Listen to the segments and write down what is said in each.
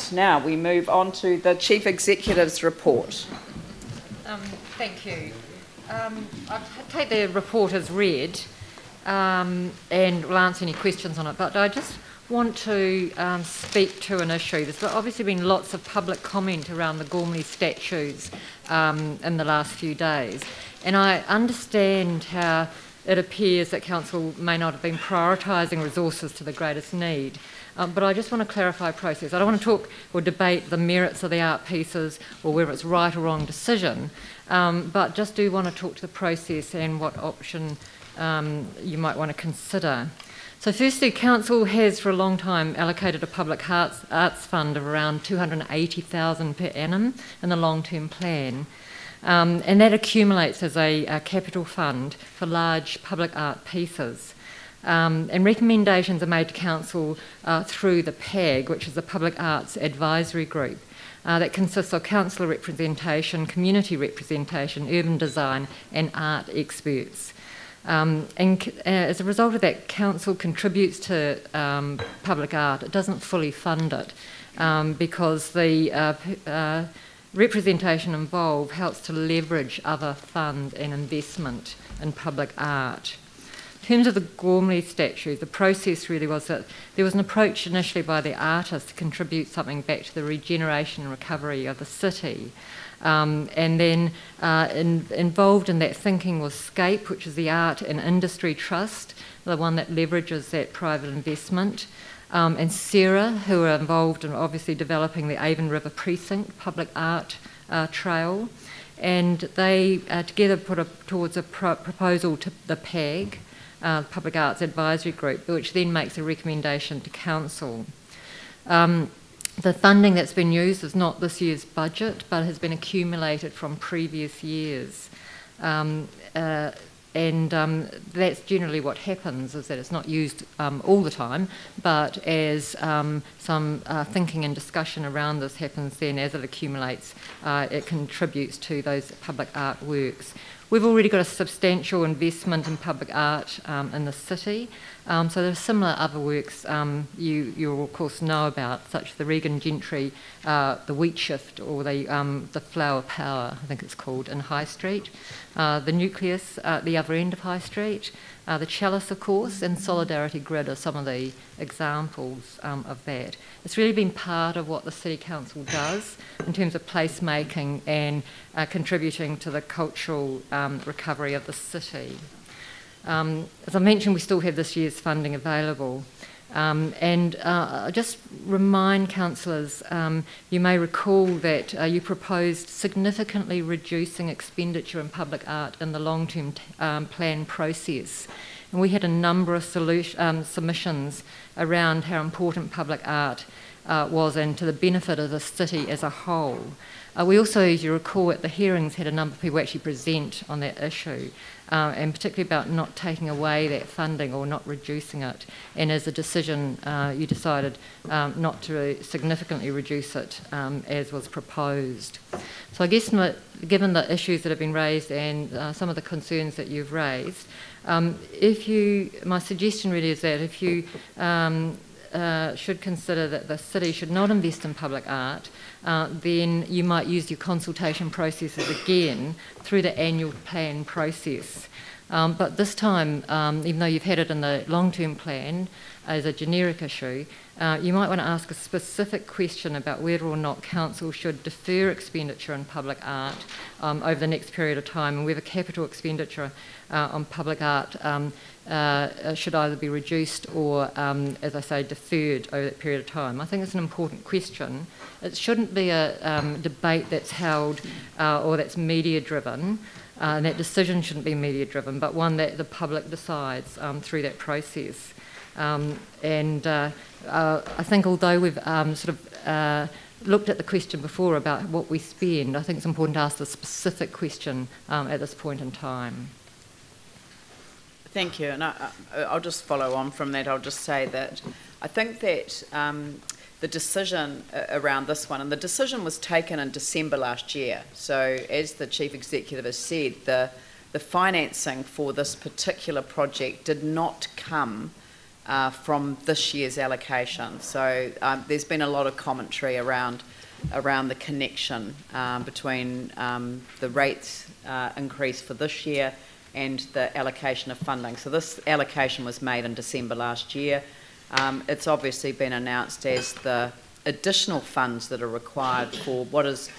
Right, now we move on to the Chief Executive's report. Thank you. I'll take the report as read and will answer any questions on it, but I just want to speak to an issue. There's obviously been lots of public comment around the Gormley statues in the last few days, and I understand how it appears that Council may not have been prioritising resources to the greatest need. But I just want to clarify a process. I don't want to talk or debate the merits of the art pieces or whether it's right or wrong decision, but just do want to talk to the process and what option you might want to consider. So firstly, Council has for a long time allocated a public arts fund of around $280,000 per annum in the long-term plan. And that accumulates as a capital fund for large public art pieces. And recommendations are made to Council through the PAG, which is the Public Arts Advisory Group, that consists of councillor representation, community representation, urban design and art experts. As a result of that, Council contributes to public art. It doesn't fully fund it because the representation involved helps to leverage other fund and investment in public art. In terms of the Gormley statue, the process really was that there was an approach initially by the artist to contribute something back to the regeneration and recovery of the city. And then involved in that thinking was SCAPE, which is the Art and Industry Trust, the one that leverages that private investment, and Sarah, who are involved in obviously developing the Avon River Precinct public art trail. And they together put towards a proposal to the PAG, Public Arts Advisory Group, which then makes a recommendation to Council. The funding that's been used is not this year's budget, but has been accumulated from previous years. That's generally what happens, is that it's not used all the time, but as some thinking and discussion around this happens, then as it accumulates, it contributes to those public art works. We've already got a substantial investment in public art in the city, so there are similar other works you'll of course know about, such as the Regan Gentry, the Wheat Shift, or the Flower Power, I think it's called, in High Street, the Nucleus at the other end of High Street, the Chalice, of course, and Solidarity Grid are some of the examples of that. It's really been part of what the City Council does in terms of placemaking and contributing to the cultural recovery of the city. As I mentioned, we still have this year's funding available. I just remind councillors, you may recall that you proposed significantly reducing expenditure in public art in the long-term plan process. And we had a number of submissions around how important public art was and to the benefit of the city as a whole. We also, as you recall, at the hearings had a number of people actually present on that issue, and particularly about not taking away that funding or not reducing it. And as a decision, you decided not to significantly reduce it as was proposed. So I guess given the issues that have been raised and some of the concerns that you've raised, my suggestion really is that if you should consider that the city should not invest in public art, then you might use your consultation processes again through the annual plan process. But this time, even though you've had it in the long-term plan as a generic issue, you might want to ask a specific question about whether or not Council should defer expenditure in public art over the next period of time, and whether capital expenditure on public art should either be reduced or, as I say, deferred over that period of time. I think it's an important question. It shouldn't be a debate that's held or that's media-driven, and that decision shouldn't be media-driven, but one that the public decides through that process. I think although we've looked at the question before about what we spend, I think it's important to ask the specific question at this point in time. Thank you, and I'll just follow on from that. I'll just say that I think that the decision around this one, and the decision was taken in December last year, so as the Chief Executive has said, the financing for this particular project did not come from this year's allocation. So there's been a lot of commentary around the connection between the rates increase for this year and the allocation of funding. So this allocation was made in December last year. It's obviously been announced as the additional funds that are required for what is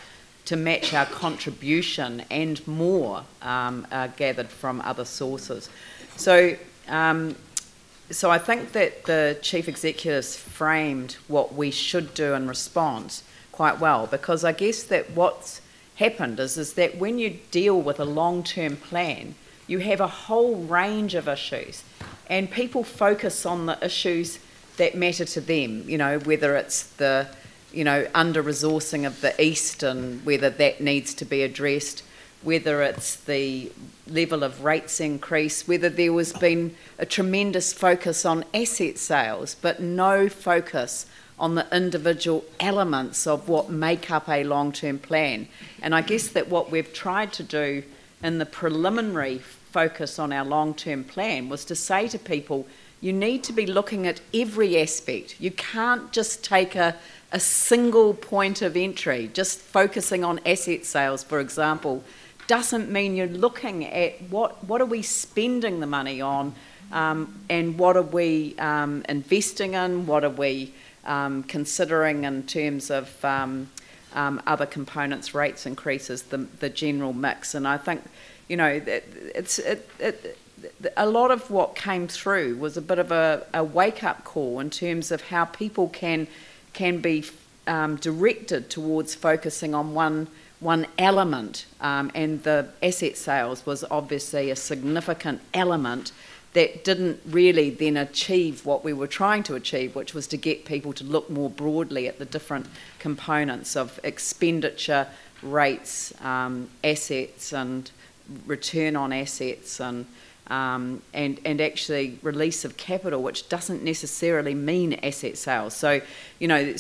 to match our contribution and more are gathered from other sources. So I think that the Chief Executive's framed what we should do in response quite well, because I guess that what's happened is that when you deal with a long-term plan, you have a whole range of issues, and people focus on the issues that matter to them, you know, whether it's the, you know, under-resourcing of the East and whether that needs to be addressed, whether it's the level of rates increase, whether there was been a tremendous focus on asset sales, but no focus on the individual elements of what make up a long-term plan. And I guess that what we've tried to do in the preliminary focus on our long-term plan was to say to people, you need to be looking at every aspect. You can't just take a single point of entry. Just focusing on asset sales, for example, doesn't mean you're looking at what are we spending the money on, and what are we investing in, what are we considering in terms of other components, rates increases, the general mix. And I think, you know, a lot of what came through was a bit of a wake-up call in terms of how people can be directed towards focusing on one element, and the asset sales was obviously a significant element that didn't really then achieve what we were trying to achieve, which was to get people to look more broadly at the different components of expenditure, rates, assets and return on assets, and actually release of capital, which doesn't necessarily mean asset sales. So, you know,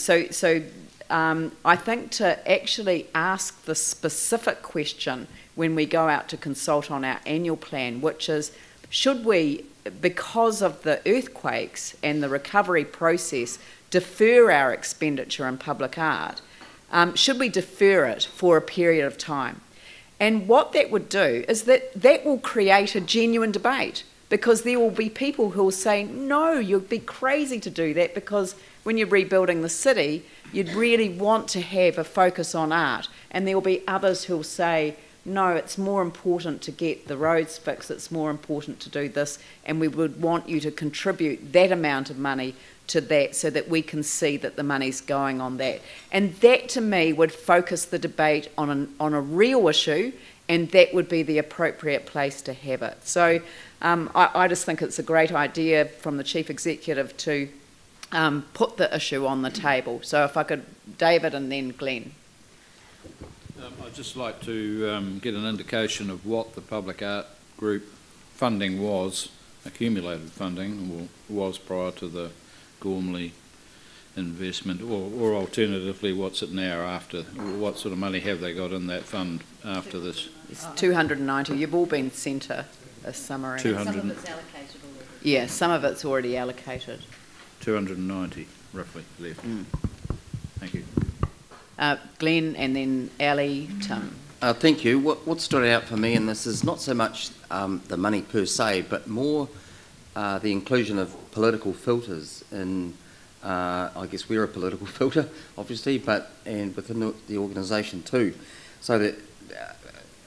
I think to actually ask the specific question when we go out to consult on our annual plan, which is, should we, because of the earthquakes and the recovery process, defer our expenditure in public art? Should we defer it for a period of time? And what that would do is that will create a genuine debate, because there will be people who will say, no, you'd be crazy to do that, because when you're rebuilding the city, you'd really want to have a focus on art. And there will be others who will say, no, it's more important to get the roads fixed, it's more important to do this, and we would want you to contribute that amount of money to that so that we can see that the money's going on that. And that, to me, would focus the debate on a real issue, and that would be the appropriate place to have it. So I just think it's a great idea from the Chief Executive to put the issue on the table. So if I could, David and then Glenn. I'd just like to get an indication of what the public art group funding was, accumulated funding was prior to the Gormley investment, or alternatively, what's it now after? What sort of money have they got in that fund after this? It's 290. You've all been sent a summary. 200. Some of it's allocated already. Yeah, some of it's already allocated. 290 roughly left. Thank you. Glenn and then Ali, Tim. Thank you. What stood out for me in this is not so much the money per se, but more the inclusion of political filters. And I guess we're a political filter, obviously, and within the organisation too. So that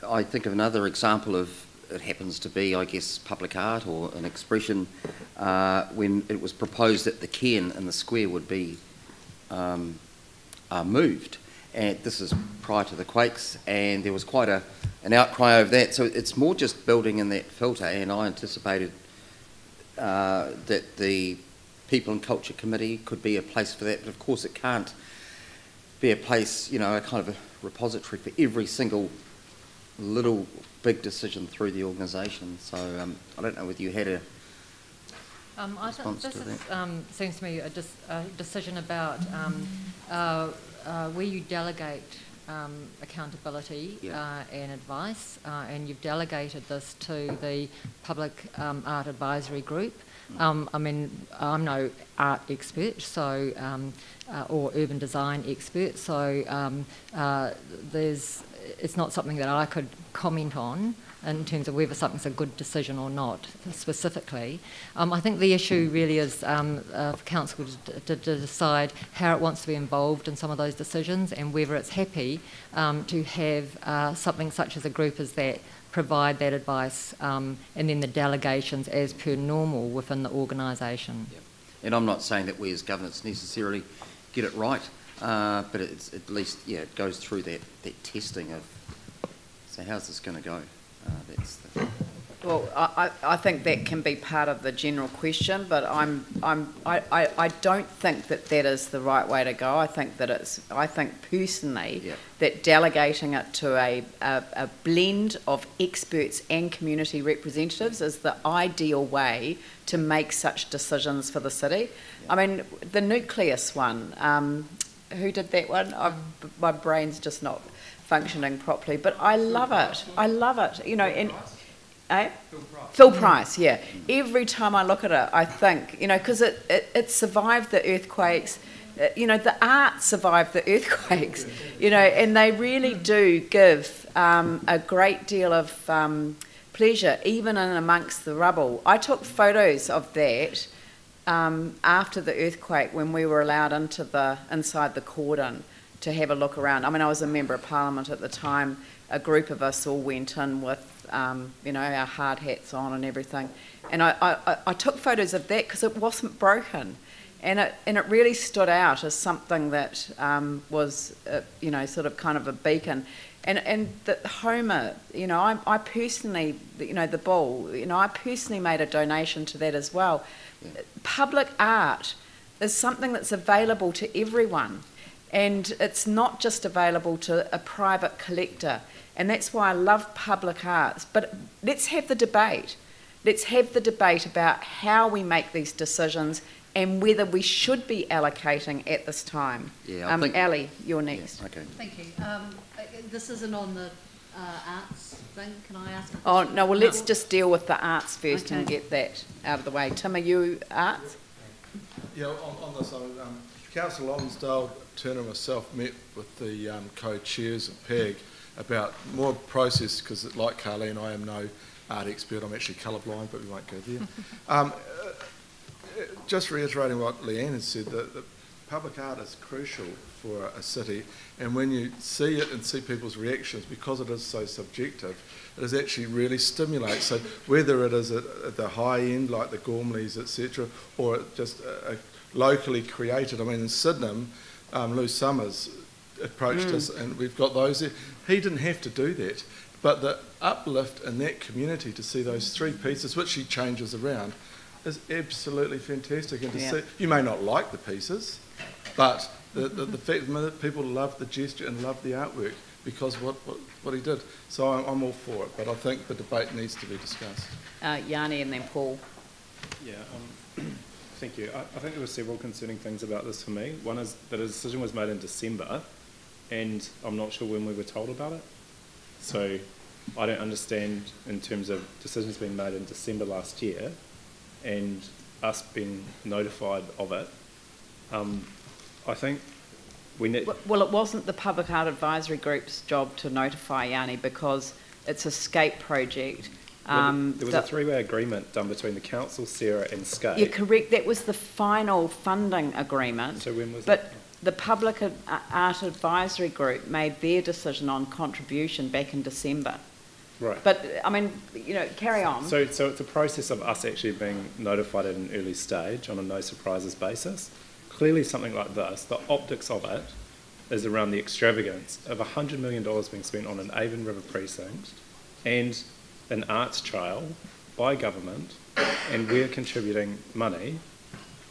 I think of another example of, it happens to be, I guess, public art or an expression, when it was proposed that the cairn in the square would be moved. And this is prior to the quakes, and there was quite an outcry over that. So it's more just building in that filter, and I anticipated that the People and Culture Committee could be a place for that, but of course it can't be a place, you know, a kind of a repository for every single little big decision through the organisation. So I don't know whether you had a response to that. Seems to me a decision about where you delegate accountability and advice, and you've delegated this to the Public Art Advisory Group. I mean, I'm no art expert, so or urban design expert, so it's not something that I could comment on in terms of whether something's a good decision or not specifically. I think the issue really is for council to decide how it wants to be involved in some of those decisions and whether it's happy to have something such as a group as that provide that advice and then the delegations as per normal within the organisation. Yep. And I'm not saying that we as governments necessarily get it right, but it's at least, yeah, it goes through that testing of, so how's this going to go? Well, I think that can be part of the general question, but I don't think that is the right way to go. I think personally that delegating it to a blend of experts and community representatives is the ideal way to make such decisions for the city. I mean, the nucleus one, who did that one? My brain's just not functioning properly, but I love it. I love it. You know, and Phil Price, yeah. Every time I look at it, I think, you know, because it survived the earthquakes. You know, the art survived the earthquakes. You know, and they really do give a great deal of pleasure, even in amongst the rubble. I took photos of that after the earthquake when we were allowed inside the cordon to have a look around. I mean, I was a member of Parliament at the time. A group of us all went in with, you know, our hard hats on and everything. And I took photos of that because it wasn't broken. And it really stood out as something that was, you know, sort of kind of a beacon. And the Homer, you know, I personally, you know, the bull, you know, I personally made a donation to that as well. Yeah. Public art is something that's available to everyone. And it's not just available to a private collector. And that's why I love public arts. But let's have the debate. Let's have the debate about how we make these decisions and whether we should be allocating at this time. Yeah, Ali, you're next. Yeah, okay. Thank you. This isn't on the arts thing. Can I ask a question? Oh, no, well, let's just deal with the arts first and get that out of the way. Tim, are you arts? Yeah, on this, Councillor Lonsdale, Turner and myself met with the co-chairs of PAG about more process, because like Carleen, I am no art expert, I'm actually colourblind, but we won't go there. Just reiterating what Leanne has said, that public art is crucial for a city, and when you see it and see people's reactions, because it is so subjective, it is actually really stimulates. So whether it is at the high end, like the Gormleys, etc., or just locally created. I mean, in Sydenham, Lou Summers approached us, and we've got those there. He didn't have to do that, but the uplift in that community to see those three pieces, which he changes around, is absolutely fantastic. And to see, you may not like the pieces, but the fact that people love the gesture and love the artwork because what he did. So I'm all for it, but I think the debate needs to be discussed. Yanni and then Paul. Yeah. Thank you. I think there were several concerning things about this for me. One is that a decision was made in December, and I'm not sure when we were told about it. So I don't understand in terms of decisions being made in December last year and us being notified of it. I think we need... Well, it wasn't the Public Art Advisory Group's job to notify Yanni because it's a SCAPE project. There was a three-way agreement done between the council, Sarah and SCAPE. You're correct, that was the final funding agreement. So when was that? But the Public Art Advisory Group made their decision on contribution back in December. Right. But, I mean, you know, carry on. So it's a process of us actually being notified at an early stage on a no surprises basis. Clearly something like this, the optics of it is around the extravagance of $100 million being spent on an Avon River precinct and an arts trail by government, and we're contributing money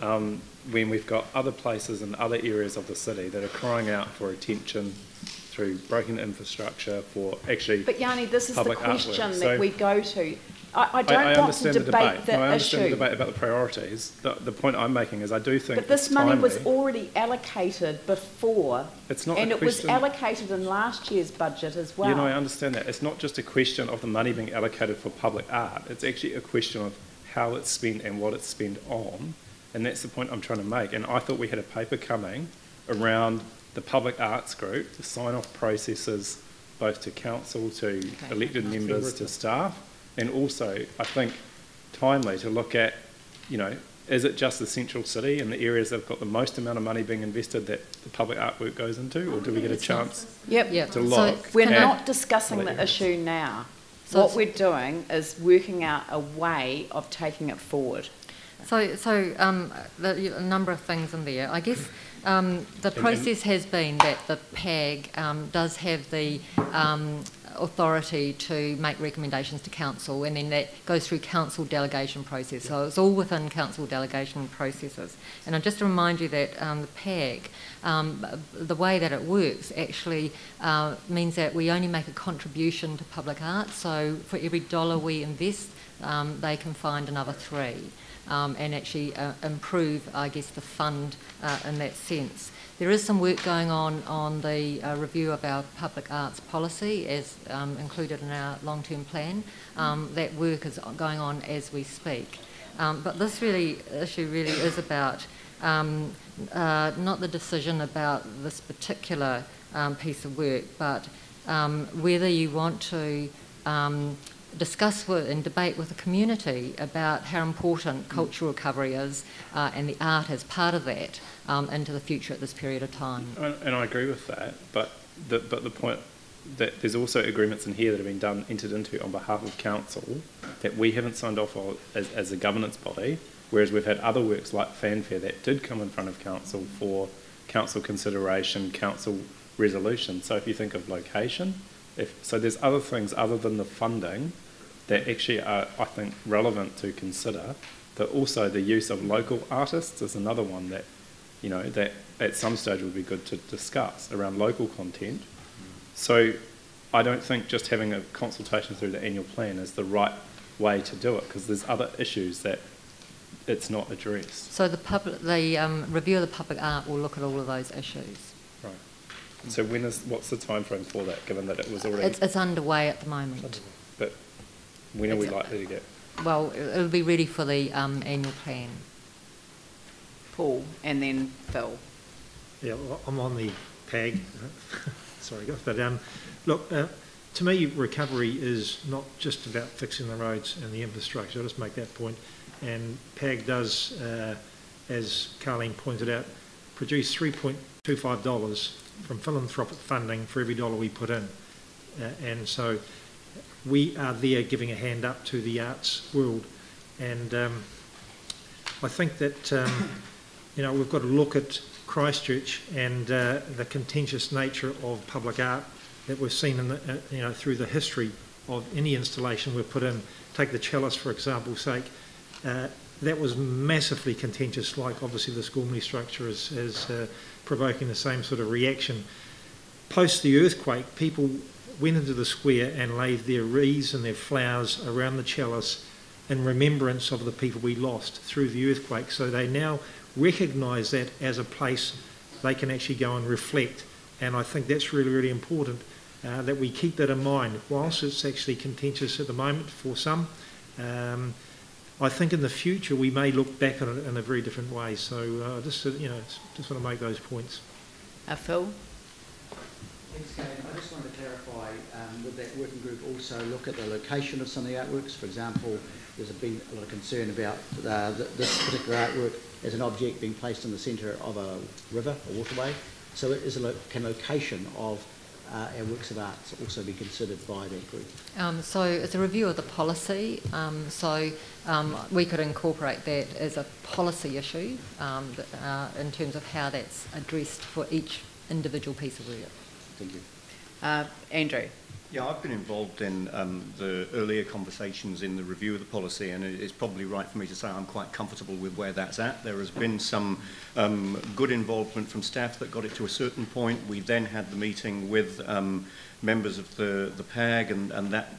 when we've got other places and other areas of the city that are crying out for attention through broken infrastructure for actually. But Yanni, this is the question that we go to. I don't want to debate the issue. I understand the debate about the priorities. The point I'm making is I do think. But this money was already allocated before. It's not, and it was allocated in last year's budget as well. You know, I understand that. It's not just a question of the money being allocated for public art. It's actually a question of how it's spent and what it's spent on, and that's the point I'm trying to make. And I thought we had a paper coming around the public arts group, the sign-off processes both to council, to elected members, to staff, and also, I think, timely to look at, you know, is it just the central city and the areas that have got the most amount of money being invested that the public artwork goes into, or do we get a chance to look? We're not discussing the issue now. So what we're doing is working out a way of taking it forward. A number of things in there. I guess the process has been that the PAG does have the authority to make recommendations to council, and then that goes through council delegation process. So it's all within council delegation processes. And I'll just remind you that the PAG, the way that it works actually means that we only make a contribution to public art. So for every dollar we invest, they can find another $3. And actually improve, I guess, the fund in that sense. There is some work going on the review of our public arts policy as included in our long-term plan. That work is going on as we speak. But this issue really is about not the decision about this particular piece of work, but whether you want to discuss and debate with the community about how important cultural recovery is and the art as part of that into the future at this period of time. And I agree with that, but the point that there's also agreements in here that have been entered into on behalf of council that we haven't signed off on as a governance body, whereas we've had other works like Fanfare that did come in front of council for council consideration, council resolution. So if you think of location, so there's other things other than the funding that actually are, I think, relevant to consider. That also the use of local artists is another one that, you know, that at some stage would be good to discuss around local content. So I don't think just having a consultation through the annual plan is the right way to do it, because there's other issues that it's not addressed. So the review of the public art will look at all of those issues. Right. So what's the time frame for that, given that it was already... It's underway at the moment. But when are we likely to get? Well, it'll be ready for the annual plan. Paul, and then Phil. Yeah, well, I'm on the PAG. Sorry, guys. But look, to me, recovery is not just about fixing the roads and the infrastructure. I'll just make that point. And PAG does, as Carleen pointed out, produce $3.25 from philanthropic funding for every dollar we put in. And so we are there giving a hand up to the arts world. And I think that, you know, we've got to look at Christchurch and the contentious nature of public art that we've seen in the, you know, through the history of any installation we've put in. Take the cellist, for example's sake. That was massively contentious, like obviously the Gormley structure is provoking the same sort of reaction. Post the earthquake, people went into the square and laid their wreaths and their flowers around the chalice in remembrance of the people we lost through the earthquake. So they now recognise that as a place they can actually go and reflect. And I think that's really, really important that we keep that in mind. Whilst it's actually contentious at the moment for some, I think in the future we may look back on it in a very different way. So just want to make those points. Phil? Thanks, Kate. I just wanted to clarify, would that working group also look at the location of some of the artworks? For example, there's been a lot of concern about this particular artwork as an object being placed in the centre of a river or waterway. So can location of our works of art also be considered by that group? So it's a review of the policy, we could incorporate that as a policy issue in terms of how that's addressed for each individual piece of work. Thank you. Andrew? Yeah, I've been involved in the earlier conversations in the review of the policy, and it's probably right for me to say I'm quite comfortable with where that's at. There has been some good involvement from staff that got it to a certain point. We then had the meeting with members of the PAG, and that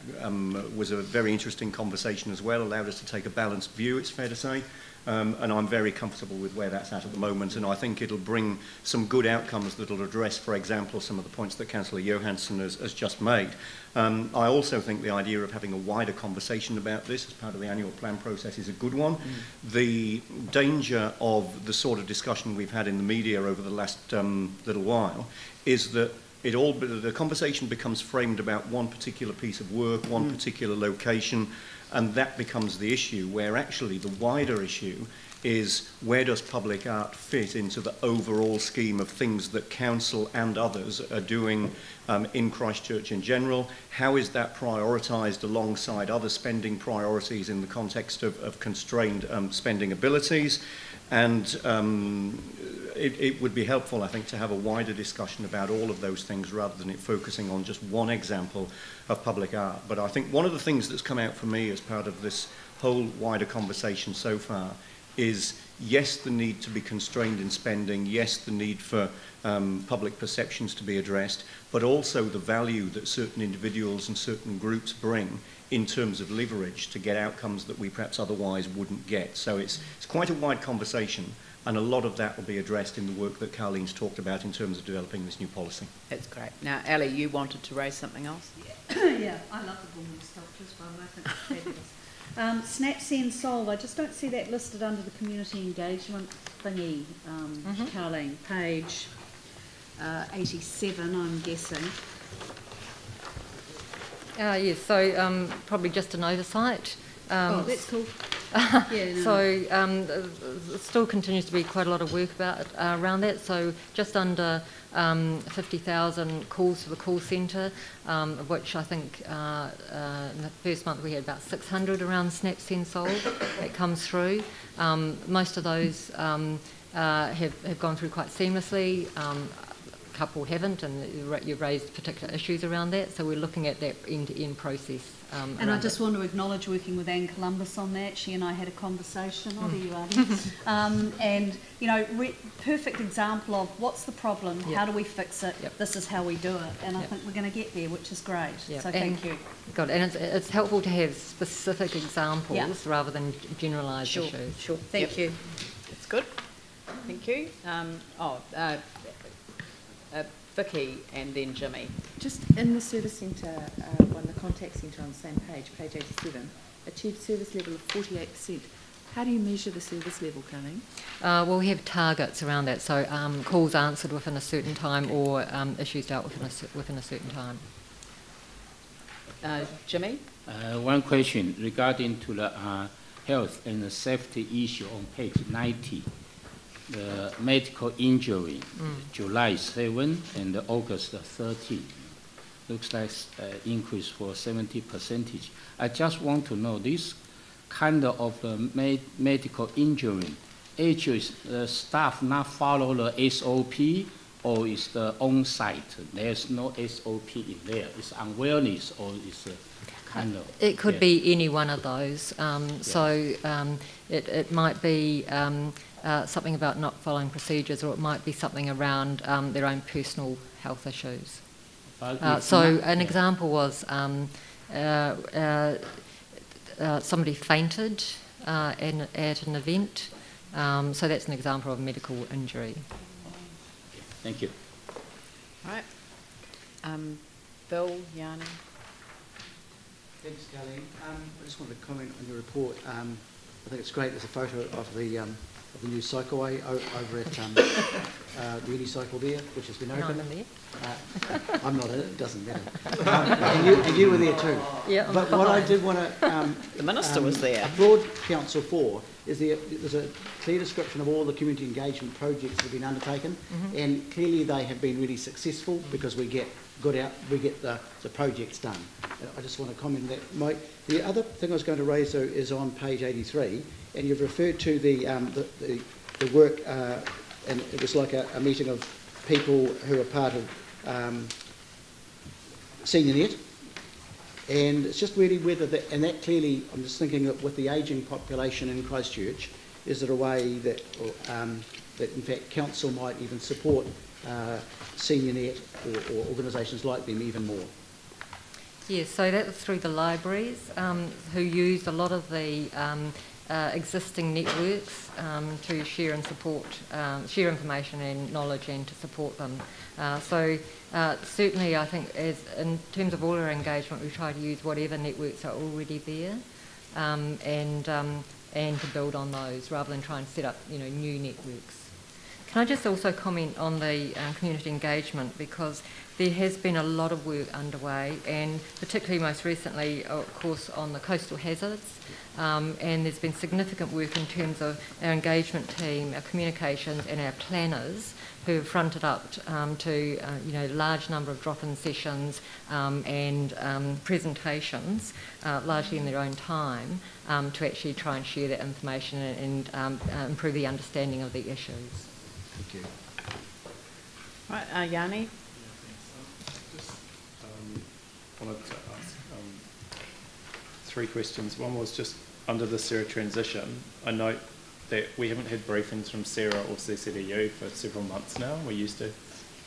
was a very interesting conversation as well, allowed us to take a balanced view, it's fair to say. And I'm very comfortable with where that's at the moment, and I think it'll bring some good outcomes that will address, for example, some of the points that Councillor Johansson has just made. I also think the idea of having a wider conversation about this as part of the annual plan process is a good one. The danger of the sort of discussion we've had in the media over the last little while is that the conversation becomes framed about one particular piece of work, one particular location, and that becomes the issue, where actually the wider issue is where does public art fit into the overall scheme of things that council and others are doing in Christchurch in general? How is that prioritised alongside other spending priorities in the context of constrained spending abilities? And it would be helpful, I think, to have a wider discussion about all of those things rather than it focusing on just one example of public art. But I think one of the things that's come out for me as part of this whole wider conversation so far is, yes, the need to be constrained in spending, yes, the need for public perceptions to be addressed, but also the value that certain individuals and certain groups bring in terms of leverage to get outcomes that we perhaps otherwise wouldn't get. So it's quite a wide conversation, and a lot of that will be addressed in the work that Carlene's talked about in terms of developing this new policy. That's great. Now, Ali, you wanted to raise something else? Yeah, I love the Women's sculptures, by the way, I think it's fabulous. Snap, Send, Solve, I just don't see that listed under the community engagement thingy, Carlene, page 87, I'm guessing. Yes, so probably just an oversight. Oh, that's cool. Yeah, no. So still continues to be quite a lot of work around that. So just under 50,000 calls to the call centre, of which I think in the first month we had about 600 around Snap, Send, Solve that comes through. Most of those have gone through quite seamlessly. A couple haven't, and you've raised particular issues around that. So we're looking at that end-to-end process. And I just want to acknowledge working with Anne Columbus on that. She and I had a conversation. Oh, there you are. And, you know, perfect example of what's the problem, how do we fix it, this is how we do it. And I think we're going to get there, which is great. So thank you. Good. And it's helpful to have specific examples rather than generalised issues. Sure. Thank you. That's good. Thank you. Vicky and then Jimmy. Just in the service centre, on the contact centre on the same page 87, achieved service level of 48%. How do you measure the service level, Carlene? Well, we have targets around that, so calls answered within a certain time or issues dealt with within a certain time. Jimmy? One question regarding to the health and the safety issue on page 90. The medical injury, July 7 and August 13. Looks like increase for 70%. I just want to know this kind of medical injury. Is the staff not follow the SOP, or is the on-site? There's no SOP in there. It's unwellness, or is kind of... It could be any one of those. So it might be something about not following procedures, or it might be something around their own personal health issues. So an example was somebody fainted at an event. So that's an example of medical injury. Thank you. All right. Bill, Yanni. Thanks, Carlene. I just wanted to comment on your report. I think it's great. There's a photo of the new cycleway over at the Unicycle there, which has been opened. I'm not in it, it doesn't matter. And you were there too. Yeah, but what I did want to the Minister was there. Applaud Council for is there's a clear description of all the community engagement projects that have been undertaken, and clearly they have been really successful because we get the projects done. I just want to comment on that. The other thing I was going to raise though is on page 83, and you've referred to the work, and it was like a meeting of people who are part of SeniorNet, and it's just really whether that, and that clearly, I'm just thinking that with the ageing population in Christchurch, is there a way that that in fact council might even support SeniorNet or organisations like them even more? Yes, so that was through the libraries who used a lot of the existing networks to share and support, share information and knowledge and to support them. Certainly I think in terms of all our engagement, we try to use whatever networks are already there and to build on those rather than try and set up new networks. Can I just also comment on the community engagement, because there has been a lot of work underway, and particularly most recently, of course, on the coastal hazards, and there's been significant work in terms of our engagement team, our communications and our planners who have fronted up to large number of drop-in sessions and presentations, largely in their own time, to actually try and share that information and improve the understanding of the issues. Thank you. Right, Yanni? Just wanted to ask 3 questions. One was just under the Sarah transition. I note that we haven't had briefings from Sarah or CCDU for several months now. We used to,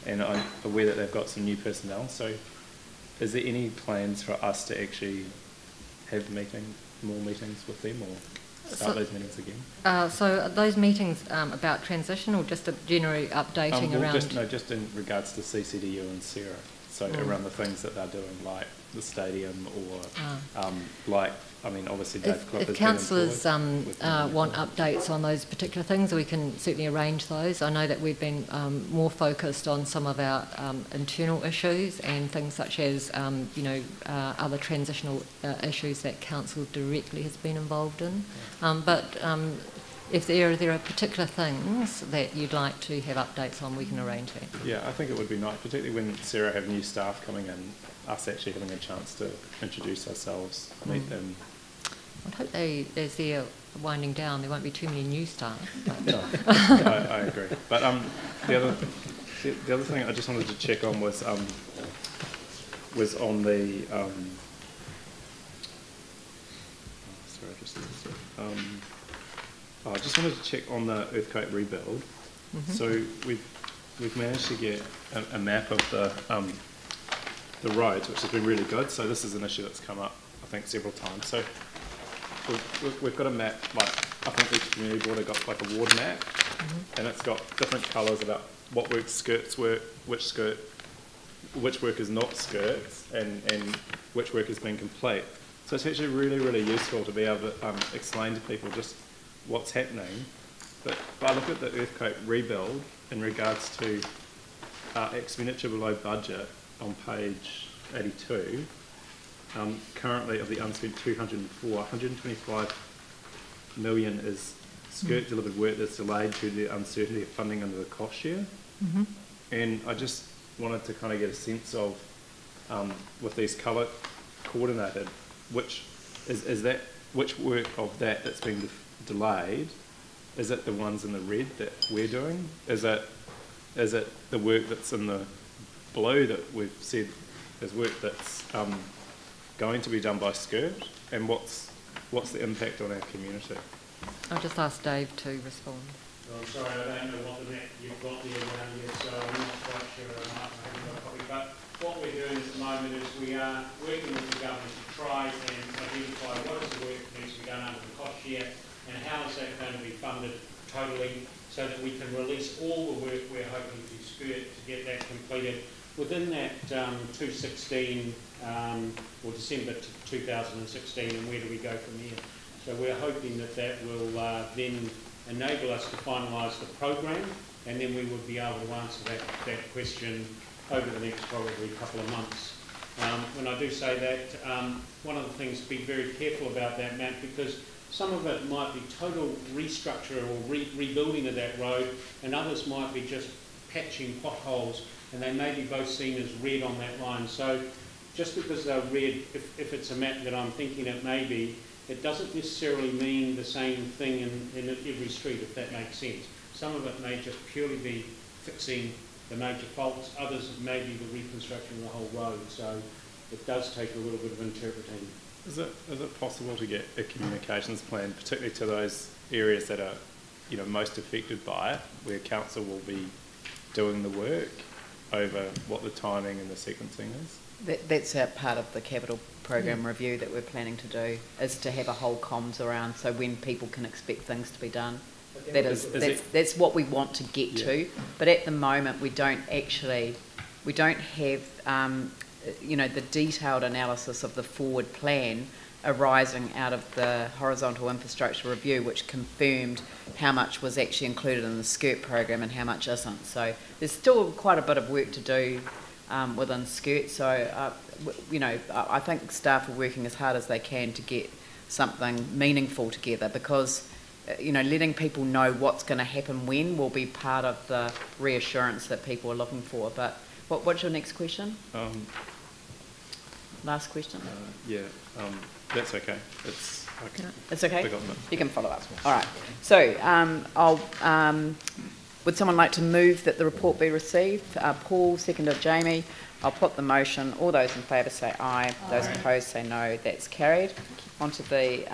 and I'm aware that they've got some new personnel. So, is there any plans for us to actually have more meetings with them, or start those meetings again? So those meetings about transition, or just a general updating around? Just in regards to CCDU and Sarah. So around the things that they're doing, like the stadium, or obviously Dave Klopp. If councillors want updates on those particular things, we can certainly arrange those. I know that we've been more focused on some of our internal issues and things such as other transitional issues that council directly has been involved in. If there are particular things that you'd like to have updates on, we can arrange that. Yeah, I think it would be nice, particularly when Sarah have new staff coming in, us actually having a chance to introduce ourselves, meet them. I'd hope as they're winding down, there won't be too many new staff. No, I agree. But the other thing I just wanted to check on was on the I just wanted to check on the earthquake rebuild. Mm-hmm. So we've managed to get a map of the roads, which has been really good. So this is an issue that's come up, I think, several times. So we've got a map, like I think each community board have got like a ward map, mm-hmm. and it's got different colours about what work skirts work, which work is not skirts, and which work has been complete. So it's actually really, really useful to be able to explain to people just what's happening. But if I look at the earthquake rebuild in regards to expenditure below budget on page 82, currently of the unspent 204, 125 million is skirt delivered work that's delayed due to the uncertainty of funding under the cost share. Mm-hmm. And I just wanted to kind of get a sense of, with these colour coordinated, which work of that's been delayed, is it the ones in the red that we're doing? Is it the work that's in the blue that we've said is work that's going to be done by skirt? And what's the impact on our community? I'll just ask Dave to respond. Well, I'm sorry, I don't know what the map you've got there around here, so I'm not quite sure. I haven't got a copy. But what we're doing at the moment is we are working with the government to try and identify what is the work that needs to be done under the cost share and how is that going to be funded totally, so that we can release all the work we're hoping to skirt to get that completed within that 2016 or December 2016, and where do we go from here? So we're hoping that will then enable us to finalise the program, and then we would be able to answer that question over the next probably couple of months. When I do say that, one of the things to be very careful about that map, because some of it might be total restructure or rebuilding of that road, and others might be just patching potholes, and they may be both seen as red on that line. So just because they're red, if it's a map that I'm thinking it may be, it doesn't necessarily mean the same thing in every street, if that makes sense. Some of it may just purely be fixing the major faults, others may be the reconstruction of the whole road, so it does take a little bit of interpreting. Is it possible to get a communications plan, particularly to those areas that are most affected by it, where council will be doing the work, over what the timing and the sequencing is? That's a part of the capital program review that we're planning to do, is to have a whole comms around, so when people can expect things to be done. That's what we want to get to, but at the moment we don't have the detailed analysis of the forward plan arising out of the horizontal infrastructure review, which confirmed how much was actually included in the SCIRT program and how much isn't. So there's still quite a bit of work to do within SCIRT. So I think staff are working as hard as they can to get something meaningful together, because letting people know what's going to happen when will be part of the reassurance that people are looking for. But what's your next question? Last question? That's okay. It's okay? Forgotten it. You can follow up. All right. So would someone like to move that the report be received? Paul, seconded Jamie. I'll put the motion. All those in favour say aye. Those opposed say no. That's carried. On to the